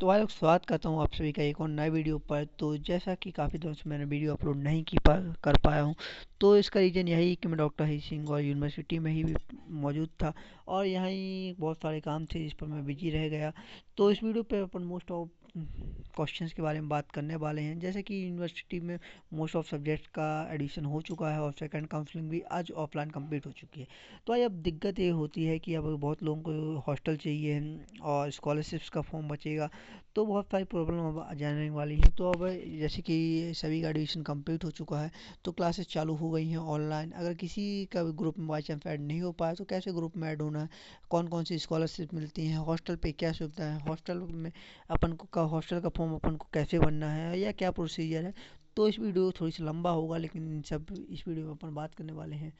तो भाई लोग स्वागत करता हूँ आप सभी का एक और नए वीडियो पर। तो जैसा कि काफ़ी दिनों से मैंने वीडियो अपलोड नहीं कर पाया हूँ, तो इसका रीज़न यही कि मैं डॉक्टर हरी सिंह और यूनिवर्सिटी में ही मौजूद था और यहाँ ही बहुत सारे काम थे जिस पर मैं बिजी रह गया। तो इस वीडियो पे अपन मोस्ट ऑफ क्वेश्चंस के बारे में बात करने वाले हैं, जैसे कि यूनिवर्सिटी में मोस्ट ऑफ सब्जेक्ट का एडिशन हो चुका है और सेकंड काउंसलिंग भी आज ऑफलाइन कंप्लीट हो चुकी है। तो भाई अब दिक्कत ये होती है कि अब बहुत लोगों को हॉस्टल चाहिए और स्कॉलरशिप्स का फॉर्म बचेगा, तो बहुत सारी प्रॉब्लम अब आ जाने वाली है। तो अब जैसे कि सभी का एडमिशन कंप्लीट हो चुका है, तो क्लासेस चालू हो गई हैं ऑनलाइन। अगर किसी का भी ग्रुप में बाई चांस ऐड नहीं हो पाया, तो कैसे ग्रुप में ऐड होना है, कौन कौन सी स्कॉलरशिप मिलती हैं, हॉस्टल पे क्या सुविधा है, हॉस्टल में अपन को का हॉस्टल का फॉर्म अपन को कैसे भरना है या क्या प्रोसीजर है। तो इस वीडियो थोड़ी सी लंबा होगा, लेकिन इस वीडियो में अपन बात करने वाले हैं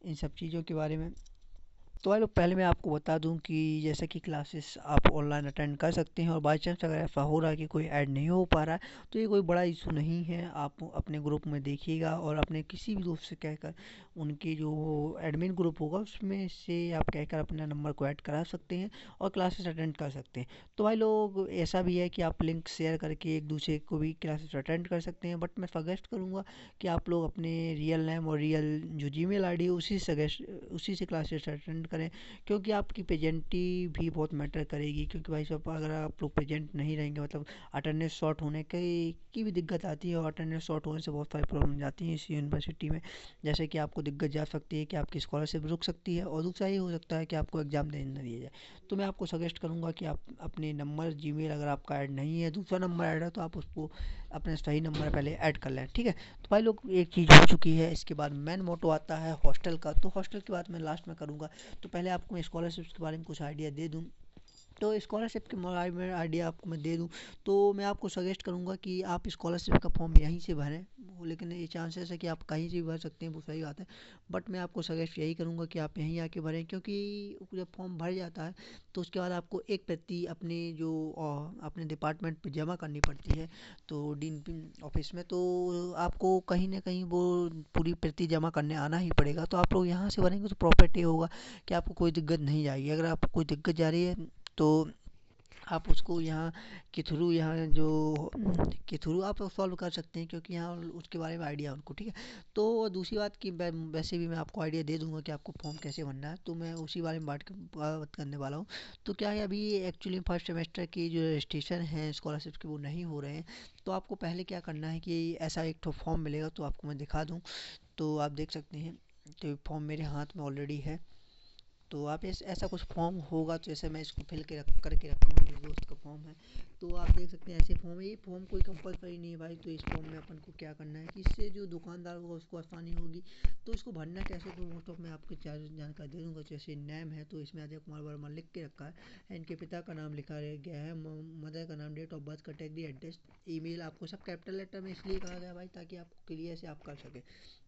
इन सब चीज़ों के बारे में। तो भाई लोग पहले मैं आपको बता दूं कि जैसे कि क्लासेस आप ऑनलाइन अटेंड कर सकते हैं, और बाई चांस अगर ऐसा हो रहा है कि कोई ऐड नहीं हो पा रहा है, तो ये कोई बड़ा इशू नहीं है। आप अपने ग्रुप में देखिएगा और अपने किसी भी दोस्त से कहकर, उनके जो एडमिन ग्रुप होगा उसमें से आप कहकर अपना नंबर को ऐड करा सकते हैं और क्लासेस अटेंड कर सकते हैं। तो भाई लोग ऐसा भी है कि आप लिंक शेयर करके एक दूसरे को भी क्लासेस अटेंड कर सकते हैं, बट मैं सजेस्ट करूँगा कि आप लोग अपने रियल नेम और रियल जो जीमेल आईडी है उसी से क्लासेस अटेंड करें, क्योंकि आपकी प्रेजेंटी भी बहुत मैटर करेगी। क्योंकि भाई साहब अगर आप लोग प्रेजेंट नहीं रहेंगे, मतलब अटेंडेंस शॉर्ट होने की भी दिक्कत आती है, और अटेंडेंस शॉर्ट होने से बहुत सारी प्रॉब्लम जाती हैं इस यूनिवर्सिटी में। जैसे कि आपको दिक्कत जा सकती है कि आपकी स्कॉलरशिप रुक सकती है, और दूसरा ये हो सकता है कि आपको एग्ज़ाम देने न दिया जाए। तो मैं आपको सजेस्ट करूँगा कि आप अपने नंबर जीमेल, अगर आपका ऐड नहीं है, दूसरा नंबर ऐड है, तो आप उसको अपने सही नंबर पहले ऐड कर लें, ठीक है। तो भाई लोग एक चीज़ हो चुकी है, इसके बाद मेन मोटो आता है हॉस्टल का। तो हॉस्टल की बात मैं लास्ट में करूँगा। तो पहले आपको मैं स्कॉलरशिप्स के बारे में कुछ आइडिया दे दूँ। तो स्कॉलरशिप के बारे में आइडिया आपको मैं दे दूँ, तो मैं आपको सजेस्ट करूँगा कि आप स्कॉलरशिप का फॉर्म यहीं से भरें। लेकिन ये चांसेस है कि आप कहीं से भी भर सकते हैं, वो सही बात है, बट मैं आपको सजेस्ट यही करूँगा कि आप यहीं आके भरें। क्योंकि जब फॉर्म भर जाता है, तो उसके बाद आपको एक प्रति अपने डिपार्टमेंट पे जमा करनी पड़ती है, तो डीन ऑफिस में। तो आपको कहीं ना कहीं वो पूरी प्रति जमा करने आना ही पड़ेगा। तो आप लोग यहाँ से भरेंगे तो प्रॉफिट ये होगा कि आपको कोई दिक्कत नहीं जाएगी। अगर आपको कोई दिक्कत जा रही है, तो आप उसको यहाँ के थ्रू, यहाँ जो के थ्रू आप सॉल्व कर सकते हैं, क्योंकि यहाँ उसके बारे में आइडिया है उनको, ठीक है। तो दूसरी बात कि वैसे भी मैं आपको आइडिया दे दूंगा कि आपको फॉर्म कैसे भरना है, तो मैं उसी बारे में बात करने वाला हूँ। तो क्या है, अभी एक्चुअली फर्स्ट सेमेस्टर की जो रजिस्ट्रेशन है स्कॉलरशिप के, वो नहीं हो रहे हैं। तो आपको पहले क्या करना है कि ऐसा एक तो फॉर्म मिलेगा, तो आपको मैं दिखा दूँ, तो आप देख सकते हैं। तो फॉर्म मेरे हाथ में ऑलरेडी है। तो आप ऐसा कुछ फॉर्म होगा, तो जैसे मैं इसको फिल के रख करके रखा हूँ, मेरे दोस्त का फॉर्म है। तो आप देख सकते हैं ऐसे फॉर्म है। ये फॉर्म कोई कंपलसरी नहीं है भाई। तो इस फॉर्म में अपन को क्या करना है कि इससे जो दुकानदार होगा उसको आसानी होगी। तो इसको भरना कैसे, तो मोस्ट ऑफ मैं आपको चार जानकारी दे दूँगा। जैसे नेम है, तो इसमें अजय कुमार वर्मा लिख के रखा है। इनके पिता का नाम लिखा रह गया है, मदर का नाम, date of birth, category, address, email, आपको सब कैपिटल लेटर में इसलिए कहा गया भाई, ताकि आपको क्लियर से आप कर सकें,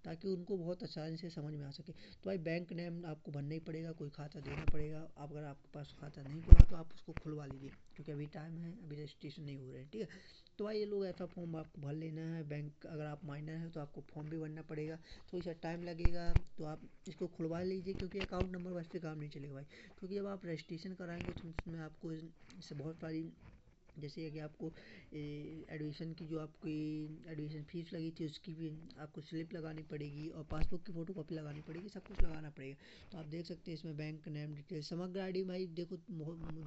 ताकि उनको बहुत आसानी से समझ में आ सके। तो भाई बैंक नेम आपको भरना ही पड़ेगा, कोई खाता देना पड़ेगा। अगर आपके पास खाता नहीं खुला, तो आप उसको खुलवा लीजिए, क्योंकि अभी टाइम है, अभी रजिस्ट्रेशन नहीं हो रहे हैं, ठीक है। तो भाई ये लोग ऐसा फॉर्म आपको भर लेना है। बैंक, अगर आप माइनर हैं तो आपको फॉर्म भी भरना पड़ेगा, थोड़ी सा टाइम लगेगा। तो आप इसको खुलवा लीजिए, क्योंकि अकाउंट नंबर वैसे काम नहीं चलेगा भाई। क्योंकि जब आप रजिस्ट्रेशन कराएंगे, तो उसमें आपको इससे बहुत सारी, जैसे कि आपको एडमिशन की जो आपकी एडमिशन फ़ीस लगी थी, उसकी भी आपको स्लिप लगानी पड़ेगी, और पासबुक की फ़ोटो कॉपी लगानी पड़ेगी, सब कुछ लगाना पड़ेगा। तो आप देख सकते हैं इसमें बैंक नेम डिटेल, समग्र आईडी। भाई देखो,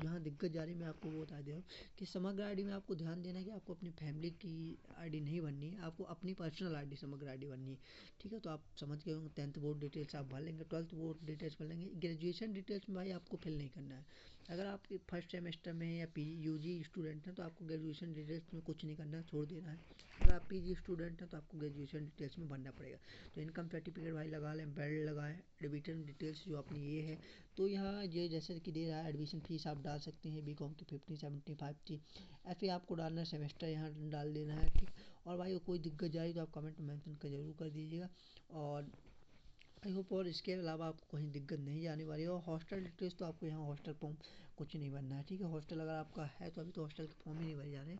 जहाँ दिक्कत जा रही है, मैं आपको वो बता दे रहा हूँ कि समग्र आईडी में आपको ध्यान देना है कि आपको अपनी फैमिली की आईडी नहीं बननी है, आपको अपनी पर्सनल आईडी समग्र आईडी बननी है, ठीक है। तो आप समझ गए होंगे। 10th बोर्ड डिटेल्स आप भर लेंगे, 12th बोर्ड डिटेल्स भर लेंगे। ग्रेजुएशन डिटेल्स में भाई आपको फिल नहीं करना है। अगर आप फर्स्ट सेमेस्टर में या पी यूजी स्टूडेंट हैं, तो आपको ग्रेजुएशन डिटेल्स में कुछ नहीं करना है, छोड़ देना है। अगर आप पीजी स्टूडेंट हैं, तो आपको ग्रेजुएशन डिटेल्स में भरना पड़ेगा। तो इनकम सर्टिफिकेट भाई लगा लें, बेल्ट लगाएं, एडमिशन डिटेल्स जो अपनी ये है। तो यहाँ ये जैसे कि दे रहा है, एडमिशन फीस आप डाल सकते हैं, बीकॉम की 50-75 थी, ऐसे आपको डालना है। सेमेस्टर यहाँ डाल देना है, ठीक। और भाई कोई दिक्कत जाए तो आप कमेंट में मेंशन कर जरूर कर दीजिएगा। और आई होप, और इसके अलावा आपको कहीं दिक्कत नहीं जाने वाली है। और हॉस्टल डिटेल्स, तो आपको यहाँ हॉस्टल फॉर्म कुछ नहीं भरना है, ठीक है। हॉस्टल अगर आपका है, तो अभी तो हॉस्टल के फॉर्म ही नहीं भरे जा रहे हैं।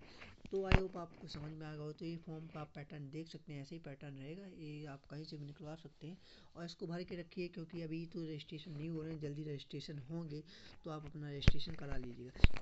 तो आई होप आपको समझ में आ गया हो। तो ये फॉर्म का आप पैटर्न देख सकते हैं, ऐसे ही पैटर्न रहेगा, ये आप कहीं से भी निकलवा सकते हैं। और इसको भर के रखिए, क्योंकि अभी तो रजिस्ट्रेशन नहीं हो रहे हैं, जल्दी रजिस्ट्रेशन होंगे, तो आप अपना रजिस्ट्रेशन करा लीजिएगा।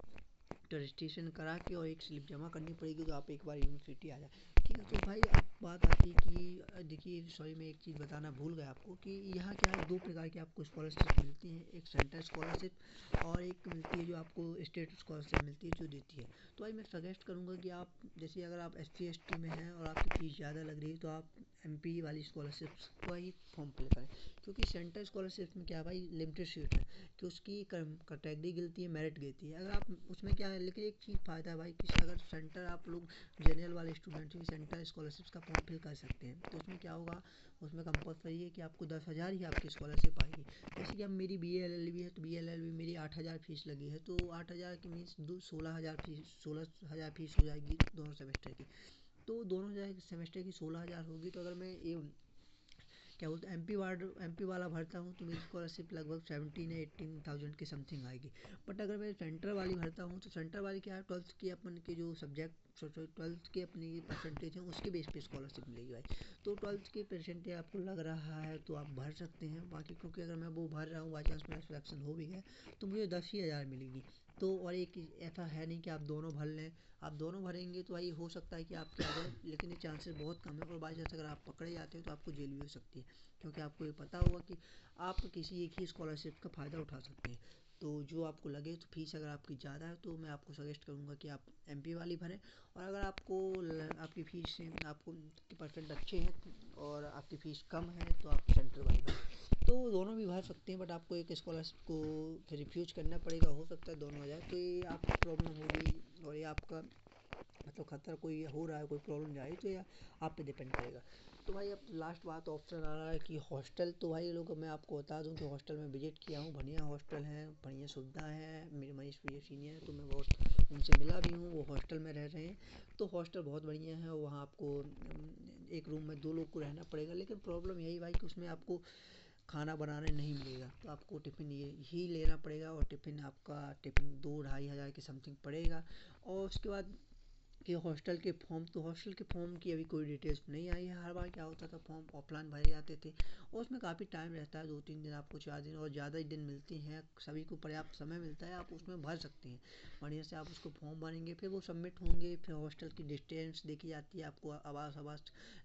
रजिस्ट्रेशन करा के और एक स्लिप जमा करनी पड़ेगी, तो आप एक बार यूनिवर्सिटी आ जाए। ठीक है, तो भाई अब बात आती है कि देखिए सॉरी मैं एक चीज़ बताना भूल गया आपको कि यहाँ क्या है, 2 प्रकार की आपको स्कॉलरशिप मिलती हैं, एक सेंट्रल स्कॉलरशिप और एक मिलती है जो आपको स्टेट स्कॉलरशिप मिलती है जो देती है। तो भाई मैं सजेस्ट करूँगा कि आप जैसे अगर आप SC/ST में हैं और आपकी फीस ज़्यादा लग रही है तो आप MP वाली स्कॉलरशिप का ही फॉर्म फिल करें, क्योंकि सेंट्रल स्कॉलरशिप में क्या है भाई, लिमिटेड सीट है कि उसकी कैटेगरी गिनती है, मेरिट गिनती है। अगर आप उसमें क्या है, लेकिन एक चीज़ फ़ायदा है भाई कि अगर सेंटर आप लोग जनरल वाले स्टूडेंट भी सेंट्रल स्कॉलरशिप का फॉर्म फिल कर सकते हैं, तो उसमें क्या होगा, उसमें कंपलसरी है कि आपको 10,000 ही आपकी स्कॉलरशिप आएगी। जैसे कि अब मेरी BA LLB है, तो BA LLB मेरी 8,000 फीस लगी है, तो 8,000 की मीन्स 16,000 फीस हो जाएगी दोनों सेमेस्टर की। तो दोनों सेमेस्टर की 16,000 होगी, तो अगर मैं ये क्या बोलते हैं MP वाला भरता हूँ तो मेरी स्कॉलरशिप लगभग 17 या 18,000 के समथिंग आएगी। बट अगर मैं सेंटर वाली भरता हूँ तो सेंटर वाली क्या है, 12th की अपन के जो सब्जेक्ट 12th के अपनी परसेंटेज हैं उसके बेस पे स्कॉलरशिप मिलेगी भाई। तो 12th के परसेंटेज आपको लग रहा है तो आप भर सकते हैं, बाकी क्योंकि अगर मैं वो भर रहा हूँ बाई चांस मेरा सिलेक्शन हो भी गया तो मुझे 10,000 मिलेगी। तो और एक ऐसा है नहीं कि आप दोनों भर लें, आप दोनों भरेंगे तो भाई हो सकता है कि आपके आ जाए, लेकिन ये चांसेस बहुत कम है, और बाई चांस अगर आप पकड़े जाते हैं तो आपको जेल भी हो सकती है, क्योंकि आपको ये पता होगा कि आप किसी एक ही स्कॉलरशिप का फ़ायदा उठा सकते हैं। तो जो आपको लगे, तो फीस अगर आपकी ज़्यादा है तो मैं आपको सजेस्ट करूँगा कि आप MP वाली भरें, और अगर आपकी फ़ीस आपको परसेंट अच्छे हैं और आपकी फ़ीस कम है तो आप सेंट्रल वाली भरें। तो दोनों भी भर सकते हैं, बट आपको एक स्कॉलरशिप को रिफ्यूज करना पड़ेगा, हो सकता है दोनों आ जाए, तो ये आपको प्रॉब्लम होगी और ये आपका मतलब खतरा कोई हो रहा है, कोई प्रॉब्लम जा रही है तो ये आप पे डिपेंड करेगा। तो भाई अब लास्ट बात ऑप्शन आ रहा है कि हॉस्टल, तो भाई लोग मैं आपको बता दूं कि हॉस्टल में विजिट किया हूँ, बढ़िया हॉस्टल है, बढ़िया सुविधा है, मेरे मनीष भैया सीनियर है तो मैं बहुत उनसे मिला भी हूँ, वो हॉस्टल में रह रहे हैं। तो हॉस्टल बहुत बढ़िया है, वहाँ आपको एक रूम में 2 लोग को रहना पड़ेगा, लेकिन प्रॉब्लम यही भाई कि उसमें आपको खाना बनाने नहीं मिलेगा, तो आपको टिफ़िन ये ही लेना पड़ेगा, और टिफ़िन 2-2,500 के समथिंग पड़ेगा। और उसके बाद कि हॉस्टल के फॉर्म की अभी कोई डिटेल्स नहीं आई है। हर बार क्या होता था, फॉर्म ऑफलाइन भरे जाते थे और उसमें काफ़ी टाइम रहता है, 2-3 दिन, आपको 4 दिन और ज़्यादा ही दिन मिलते हैं, सभी को पर्याप्त समय मिलता है, आप उसमें भर सकते हैं बढ़िया से। आप उसको फॉर्म भरेंगे, फिर वो सबमिट होंगे, फिर हॉस्टल की डिस्टेंस देखी जाती है, आपको आवास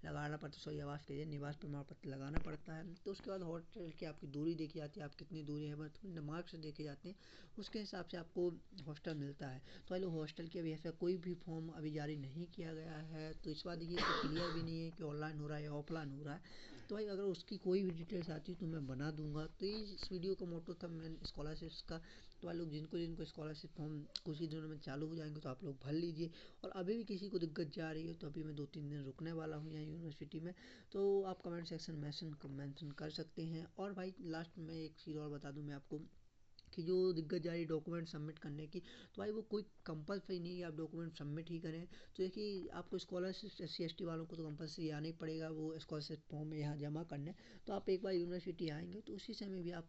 लगाना पड़ता है, सॉरी आवास के लिए निवास प्रमाण पत्र लगाना पड़ता है। तो उसके बाद हॉस्टल की आपकी दूरी देखी जाती है, आप कितनी दूरी है, मतलब मार्क्स देखे जाते हैं, उसके हिसाब से आपको हॉस्टल मिलता है। तो भाई लोग हॉस्टल के अभी ऐसा कोई भी फॉर्म अभी जारी नहीं किया गया है, तो इस बात ये क्लियर भी नहीं है कि ऑनलाइन हो रहा है या ऑफलाइन हो रहा है। तो भाई अगर उसकी कोई भी डिटेल्स आती है तो मैं बना दूंगा। तो ये इस वीडियो का मोटो था मैं स्कॉलरशिप्स का। तो भाई लोग जिनको जिनको स्कॉलरशिप फॉर्म कुछ ही दिनों में चालू हो जाएंगे तो आप लोग भर लीजिए, और अभी भी किसी को दिक्कत जा रही है तो अभी मैं 2-3 दिन रुकने वाला हूँ यहाँ यूनिवर्सिटी में, तो आप कमेंट सेक्शन मेंशन कर सकते हैं। और भाई लास्ट में एक चीज़ और बता दूँ मैं आपको कि जो दिक्कत जा रही है डॉक्यूमेंट सबमिट करने की, तो भाई वो कोई कंपलसरी नहीं है आप डॉक्यूमेंट सबमिट ही करें। तो देखिए आपको स्कॉलरशिप SC/ST वालों को तो कंपलसरी आना ही पड़ेगा वो स्कॉलरशिप फॉर्म यहाँ जमा करने। तो आप एक बार यूनिवर्सिटी आएंगे तो उसी समय भी आप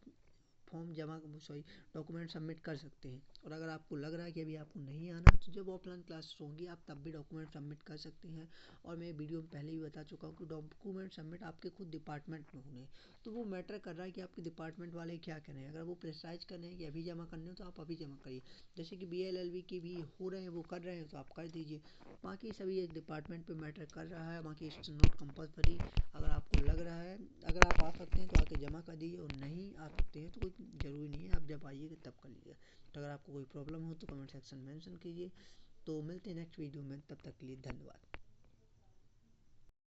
फॉर्म जमा सॉरी डॉक्यूमेंट सबमिट कर सकते हैं। और अगर आपको लग रहा है कि अभी आपको नहीं आना, तो जब ऑफलाइन क्लासेस होंगी आप तब भी डॉक्यूमेंट सबमिट कर सकते हैं। और मैं वीडियो में पहले भी बता चुका हूँ कि डॉक्यूमेंट सबमिट आपके खुद डिपार्टमेंट में होंगे, तो वो मैटर कर रहा है कि आपके डिपार्टमेंट वाले क्या करें। अगर वो प्रेशराइज कर रहे हैं कि अभी जमा करने हो तो आप अभी जमा करिए, जैसे कि BA LLB के भी हो रहे हैं, वो कर रहे हैं तो आप कर दीजिए। बाकी सभी एक डिपार्टमेंट पे मैटर कर रहा है, बाकी इट्स नॉट कंपलसरी। अगर आपको लग रहा है, अगर आप आ सकते हैं तो आके जमा कर दीजिए, और नहीं आ सकते हैं तो कोई ज़रूरी नहीं है, आप जब आइएगा तब कर लीजिएगा। तो अगर आपको कोई प्रॉब्लम हो तो कमेंट सेक्शन में मेंशन कीजिए। तो मिलते हैं नेक्स्ट वीडियो में, तब तक के लिए धन्यवाद।